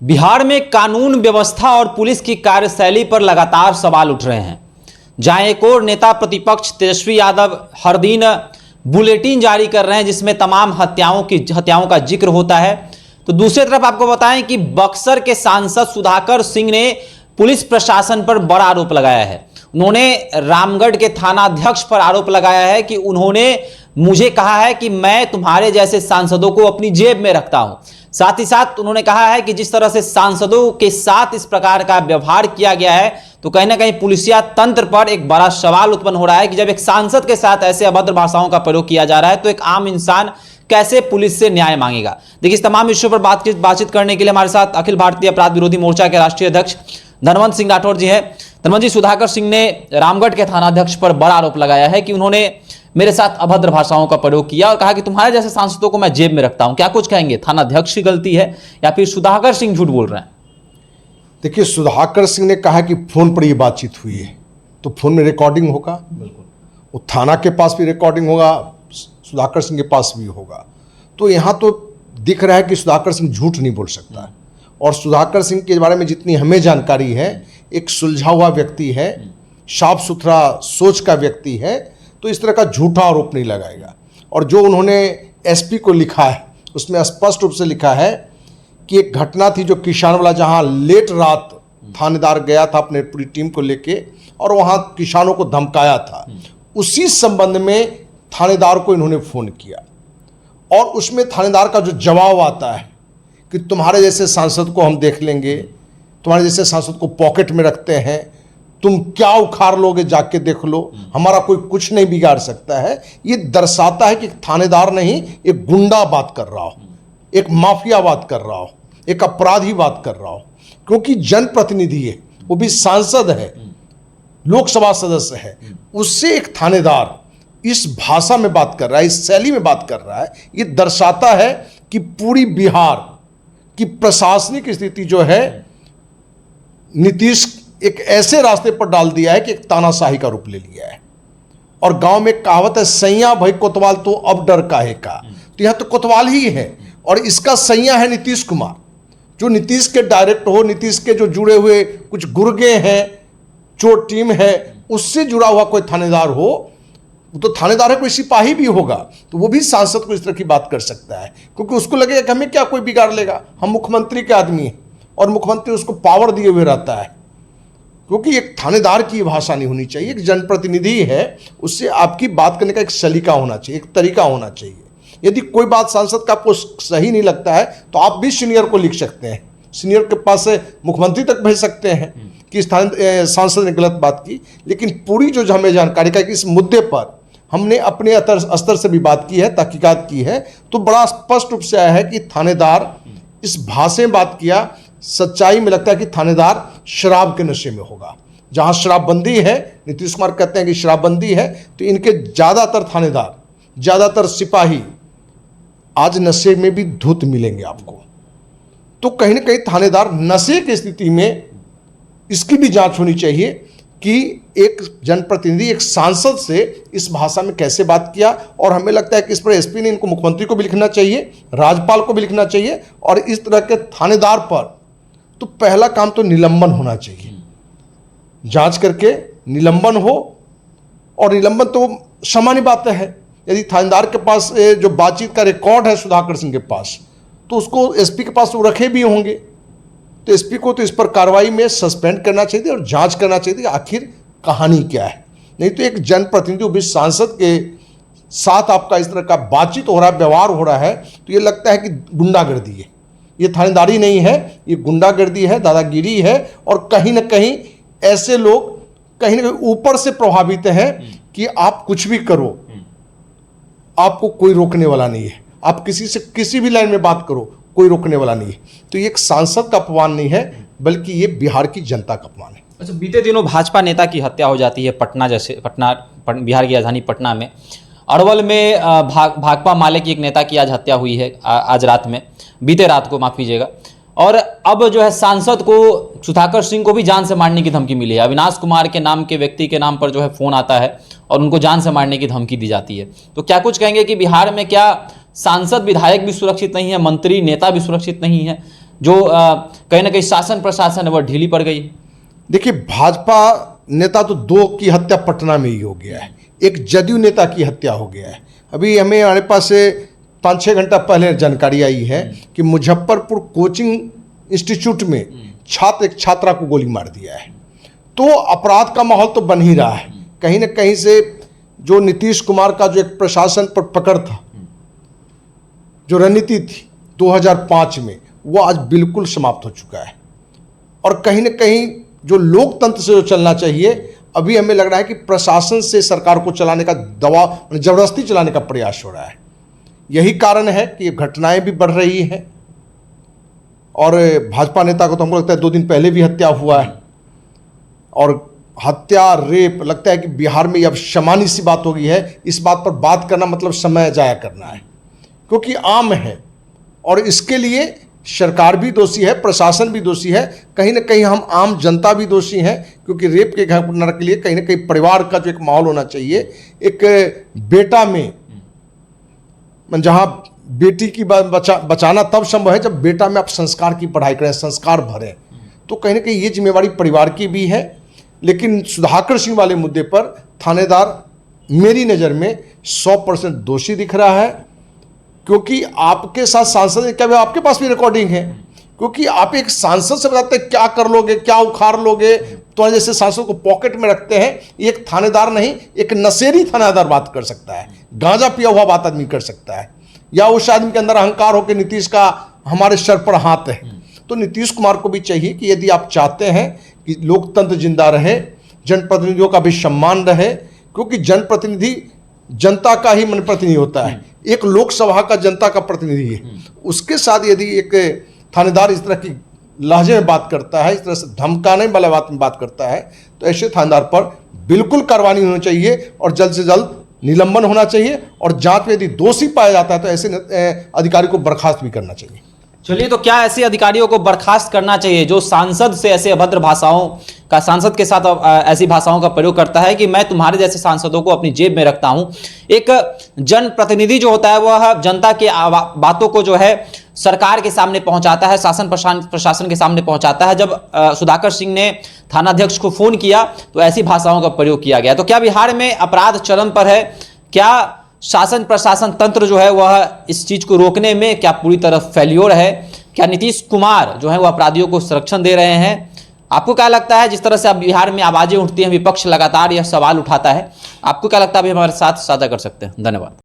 बिहार में कानून व्यवस्था और पुलिस की कार्यशैली पर लगातार सवाल उठ रहे हैं। जहां एक और नेता प्रतिपक्ष तेजस्वी यादव हर दिन बुलेटिन जारी कर रहे हैं जिसमें तमाम हत्याओं का जिक्र होता है, तो दूसरी तरफ आपको बताएं कि बक्सर के सांसद सुधाकर सिंह ने पुलिस प्रशासन पर बड़ा आरोप लगाया है। उन्होंने रामगढ़ के थानाध्यक्ष पर आरोप लगाया है कि उन्होंने मुझे कहा है कि मैं तुम्हारे जैसे सांसदों को अपनी जेब में रखता हूं। साथ ही साथ उन्होंने कहा है कि जिस तरह से सांसदों के साथ इस प्रकार का व्यवहार किया गया है, तो कहीं ना कहीं पुलिसिया तंत्र पर एक बड़ा सवाल उत्पन्न हो रहा है कि जब एक सांसद के साथ ऐसे अभद्र भाषाओं का प्रयोग किया जा रहा है तो एक आम इंसान कैसे पुलिस से न्याय मांगेगा। देखिए, इस तमाम विषयों पर बातचीत करने के लिए हमारे साथ अखिल भारतीय अपराध विरोधी मोर्चा के राष्ट्रीय अध्यक्ष धनवंत सिंह राठौर जी हैं। धनवंत जी, सुधाकर सिंह ने रामगढ़ के थानाध्यक्ष पर बड़ा आरोप लगाया है कि उन्होंने मेरे साथ अभद्र भाषाओं का प्रयोग किया और कहा कि तुम्हारे जैसे सांसदों को मैं जेब में रखता हूं। क्या कुछ कहेंगे, थानाध्यक्ष की गलती है या फिर सुधाकर सिंह झूठ बोल रहे हैं? देखिए, सुधाकर सिंह ने कहा कि फोन पर ये बातचीत हुई है, तो फोन में रिकॉर्डिंग होगा, बिल्कुल वो थाना के पास भी रिकॉर्डिंग होगा, सुधाकर सिंह के पास भी होगा। तो यहाँ तो दिख रहा है कि सुधाकर सिंह झूठ नहीं बोल सकता है। और सुधाकर सिंह के बारे में जितनी हमें जानकारी है, एक सुलझा हुआ व्यक्ति है, साफ सुथरा सोच का व्यक्ति है, तो इस तरह का झूठा आरोप नहीं लगाएगा। और जो उन्होंने एसपी को लिखा है उसमें स्पष्ट रूप से लिखा है कि एक घटना थी जो किसानवाला, जहां लेट रात थानेदार गया था अपने पूरी टीम को लेके और वहां किसानों को धमकाया था, उसी संबंध में थानेदार को इन्होंने फ़ोन किया। और उसमें थानेदार का जो जवाब आता है कि तुम्हारे जैसे सांसद को हम देख लेंगे, तुम्हारे जैसे सांसद को पॉकेट में रखते हैं, तुम क्या उखाड़ लोगे, जाके देख लो, हमारा कोई कुछ नहीं बिगाड़ सकता है। ये दर्शाता है कि थानेदार नहीं, एक गुंडा बात कर रहा हो, एक माफिया बात कर रहा हो, एक अपराधी बात कर रहा हो। क्योंकि जनप्रतिनिधि है, वो भी सांसद है, लोकसभा सदस्य है, उससे एक थानेदार इस भाषा में बात कर रहा है, इस शैली में बात कर रहा है, ये दर्शाता है कि पूरी बिहार की प्रशासनिक स्थिति जो है नीतीश एक ऐसे रास्ते पर डाल दिया है कि एक तानाशाही का रूप ले लिया है। और गांव में कहावत है, सैया भाई कोतवाल तो अब डर काहे का। तो यह तो कोतवाल ही है और इसका सैया है नीतीश कुमार, जो नीतीश के डायरेक्ट हो, नीतीश के जो जुड़े हुए कुछ गुर्गे हैं, जो टीम है, उससे जुड़ा हुआ कोई थानेदार हो, वो तो थानेदार है, कोई सिपाही भी होगा तो वो भी सांसद को इस तरह की बात कर सकता है, क्योंकि उसको लगेगा कि हमें क्या कोई बिगाड़ लेगा, हम मुख्यमंत्री के आदमी हैं और मुख्यमंत्री उसको पावर दिए हुए रहता है। क्योंकि एक थानेदार की भाषा नहीं होनी चाहिए, एक जनप्रतिनिधि है, उससे आपकी बात करने का एक सलीका होना चाहिए, एक तरीका होना चाहिए। यदि कोई बात सांसद का आपको सही नहीं लगता है तो आप भी सीनियर को लिख सकते हैं, सीनियर के पास से मुख्यमंत्री तक भेज सकते हैं कि सांसद ने गलत बात की। लेकिन पूरी जो हमें जानकारी का कि इस मुद्दे पर हमने अपने स्तर से भी बात की है, तहकीकात की है, तो बड़ा स्पष्ट रूप से आया है कि थानेदार इस भाषा में बात किया। सच्चाई में लगता है कि थानेदार शराब के नशे में होगा। जहां शराबबंदी है, नीतीश कुमार कहते हैं कि शराबबंदी है, तो इनके ज़्यादातर थानेदार, ज़्यादातर सिपाही आज नशे में भी धुत मिलेंगे आपको। तो कहीं ना कहीं थानेदार नशे की स्थिति में, इसकी भी जांच होनी चाहिए कि एक जनप्रतिनिधि, एक सांसद से इस भाषा में कैसे बात किया। और हमें लगता है कि इस पर एसपी ने इनको मुख्यमंत्री को भी लिखना चाहिए, राज्यपाल को भी लिखना चाहिए। और इस तरह के थानेदार पर तो पहला काम तो निलंबन होना चाहिए, जांच करके निलंबन हो। और निलंबन तो सामान्य बात है, यदि थानेदार के पास जो बातचीत का रिकॉर्ड है सुधाकर सिंह के पास, तो उसको एसपी के पास वो रखे भी होंगे, तो एसपी को तो इस पर कार्रवाई में सस्पेंड करना चाहिए और जांच करना चाहिए आखिर कहानी क्या है। नहीं तो एक जनप्रतिनिधि, भी सांसद के साथ आपका इस तरह का बातचीत हो रहा है, व्यवहार हो रहा है, तो ये लगता है कि गुंडागर्दी है। ये थानेदारी नहीं है, ये गुंडागर्दी है, दादागिरी है। और कहीं ना कहीं ऐसे लोग कहीं ना कहीं ऊपर से प्रभावित हैं कि आप कुछ भी करो, आपको कोई रोकने वाला नहीं है, आप किसी से किसी भी लाइन में बात करो, कोई रोकने वाला नहीं है। तो ये एक सांसद का अपमान नहीं है, बल्कि ये बिहार की जनता का अपमान है। अच्छा, बीते दिनों भाजपा नेता की हत्या हो जाती है बिहार की राजधानी पटना में। अरवल में भाकपा माले की एक नेता की आज हत्या हुई है, आज रात में, बीते रात को, माफ़ कीजिएगा। और अब जो है सांसद को, सुधाकर सिंह को भी जान से मारने की धमकी मिली है। अविनाश कुमार के नाम के व्यक्ति के नाम पर जो है फ़ोन आता है और उनको जान से मारने की धमकी दी जाती है। तो क्या कुछ कहेंगे कि बिहार में क्या सांसद विधायक भी सुरक्षित नहीं है, मंत्री नेता भी सुरक्षित नहीं है? जो कहीं ना कहीं शासन प्रशासन है वह ढीली पड़ गई। देखिए, भाजपा नेता तो दो की हत्या पटना में ही हो गया है, एक जदयू नेता की हत्या हो गया है। अभी हमारे पास से 5-6 घंटा पहले जानकारी आई है कि मुजफ्फरपुर कोचिंग इंस्टीट्यूट में एक छात्रा को गोली मार दिया है। तो अपराध का माहौल तो बन ही रहा है। कहीं ना कहीं से जो नीतीश कुमार का जो एक प्रशासन पर पकड़ था, जो रणनीति थी 2005 में, वो आज बिल्कुल समाप्त हो चुका है। और कहीं ना कहीं जो लोकतंत्र से जो चलना चाहिए, अभी हमें लग रहा है कि प्रशासन से सरकार को चलाने का दबाव, जबरदस्ती चलाने का प्रयास हो रहा है। यही कारण है कि ये घटनाएं भी बढ़ रही हैं। और भाजपा नेता को तो हमको लगता है 2 दिन पहले भी हत्या हुआ है। और हत्या, रेप, लगता है कि बिहार में अब सामान्य सी बात हो गई है। इस बात पर बात करना मतलब समय जाया करना है, क्योंकि आम है। और इसके लिए सरकार भी दोषी है, प्रशासन भी दोषी है, कहीं ना कहीं हम आम जनता भी दोषी हैं। क्योंकि रेप के घटना के लिए कहीं ना कहीं परिवार का जो एक माहौल होना चाहिए, एक बेटा में, जहाँ बेटी की बचाना तब संभव है जब बेटा में आप संस्कार की पढ़ाई करें, संस्कार भरें। तो कहीं ना कहीं ये जिम्मेवारी परिवार की भी है। लेकिन सुधाकर सिंह वाले मुद्दे पर थानेदार मेरी नज़र में 100% दोषी दिख रहा है। क्योंकि आपके साथ सांसद, क्या आपके पास भी रिकॉर्डिंग है? क्योंकि आप एक सांसद से बताते हैं क्या कर लोगे, क्या उखाड़ लोगे, तो जैसे सांसद को पॉकेट में रखते हैं। एक थानेदार नहीं, एक नशेड़ी थानेदार बात कर सकता है, गांजा पिया हुआ बात आदमी कर सकता है, या उस आदमी के अंदर अहंकार हो कि नीतीश का हमारे सर पर हाथ है। तो नीतीश कुमार को भी चाहिए कि यदि आप चाहते हैं कि लोकतंत्र जिंदा रहे, जनप्रतिनिधियों का भी सम्मान रहे, क्योंकि जनप्रतिनिधि जनता का ही मन प्रतिनिधि होता है, एक लोकसभा का जनता का प्रतिनिधि है। उसके साथ यदि एक थानेदार इस तरह की लहजे में बात करता है, इस तरह से धमकाने वाले बात में बात करता है, तो ऐसे थानेदार पर बिल्कुल कार्रवाई होनी चाहिए और जल्द से जल्द निलंबन होना चाहिए। और जांच में यदि दोषी पाया जाता है तो ऐसे अधिकारी को बर्खास्त भी करना चाहिए। चलिए, तो क्या ऐसे अधिकारियों को बर्खास्त करना चाहिए जो सांसद से ऐसे अभद्र भाषाओं का, सांसद के साथ ऐसी भाषाओं का प्रयोग करता है कि मैं तुम्हारे जैसे सांसदों को अपनी जेब में रखता हूं। एक जनप्रतिनिधि जो होता है वह जनता की बातों को जो है सरकार के सामने पहुंचाता है, शासन प्रशासन के सामने पहुंचाता है। जब सुधाकर सिंह ने थानाध्यक्ष को फोन किया तो ऐसी भाषाओं का प्रयोग किया गया। तो क्या बिहार में अपराध चरम पर है? क्या शासन प्रशासन तंत्र जो है वह इस चीज को रोकने में क्या पूरी तरह फेल्योर है? क्या नीतीश कुमार जो है वह अपराधियों को संरक्षण दे रहे हैं? आपको क्या लगता है? जिस तरह से अब बिहार में आवाजें उठती हैं, विपक्ष लगातार यह सवाल उठाता है, आपको क्या लगता है? अभी हमारे साथ साझा कर सकते हैं। धन्यवाद।